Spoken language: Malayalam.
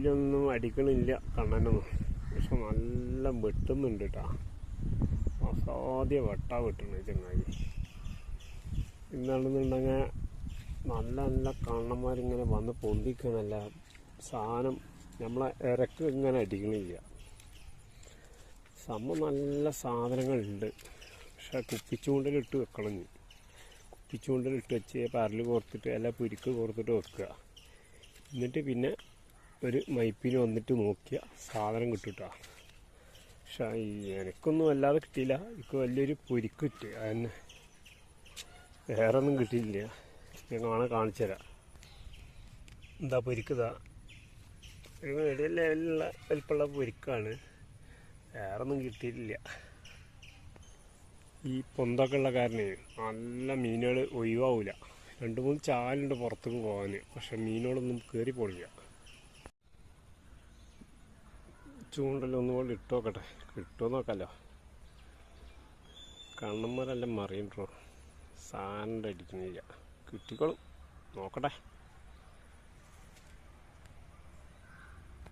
വലിയൊന്നും അടിക്കണില്ല കണ്ണനൊന്നും. പക്ഷെ നല്ല വെട്ടുന്നുണ്ട് കേട്ടോ. അസാധ്യ വെട്ടാ വെട്ടണ ചങ്ങായി. എന്താണെന്നുണ്ടെങ്കിൽ നല്ല നല്ല കണ്ണന്മാരിങ്ങനെ വന്ന് പൊന്തിക്കണല്ല സാധനം. നമ്മളെ ഇരക്ക് ഇങ്ങനെ അടിക്കണില്ല. നല്ല സാധനങ്ങളുണ്ട്. പക്ഷെ കുപ്പിച്ചൂണ്ടലിട്ട് വെക്കണം. കുപ്പിച്ചൂണ്ടലിട്ട് വെച്ച് പരല് കോർത്തിട്ട് അല്ല പുരിക്ക് കോർത്തിട്ട് വെക്കുക. എന്നിട്ട് പിന്നെ ഒരു മൈപ്പിന് വന്നിട്ട് നോക്കിയ സാധനം കിട്ടും. പക്ഷെ എനിക്കൊന്നും വല്ലാതെ കിട്ടിയില്ല. എനിക്ക് വലിയൊരു പുരിക്ക് കിട്ടി. അതന്നെ, വേറെ ഒന്നും കിട്ടിയില്ല. ഞാൻ കാണിച്ചു തരാം. എന്താ പൊരിക്കതാ, ഒരു മീഡിയം ലെവലിലുള്ള വലിപ്പമുള്ള പൊരിക്കാണ്. വേറെ ഒന്നും കിട്ടിയിട്ടില്ല. ഈ പൊന്തൊക്കെ ഉള്ള കാരണേ നല്ല മീനുകൾ ഒഴിവാവില്ല. 2-3 ചാലുണ്ട് പുറത്തേക്ക് പോകാൻ. പക്ഷെ മീനുകളൊന്നും കയറി പോണില്ല. ചൂണ്ടലൊന്നുപോലെ ഇട്ട് നോക്കട്ടെ, കിട്ടുമോ നോക്കാമല്ലോ. കണ്ണന്മാരെല്ലാം മറിയണ്ടോ, സാധനം അടിക്കുന്നില്ല. കിട്ടിക്കോളും, നോക്കട്ടെ.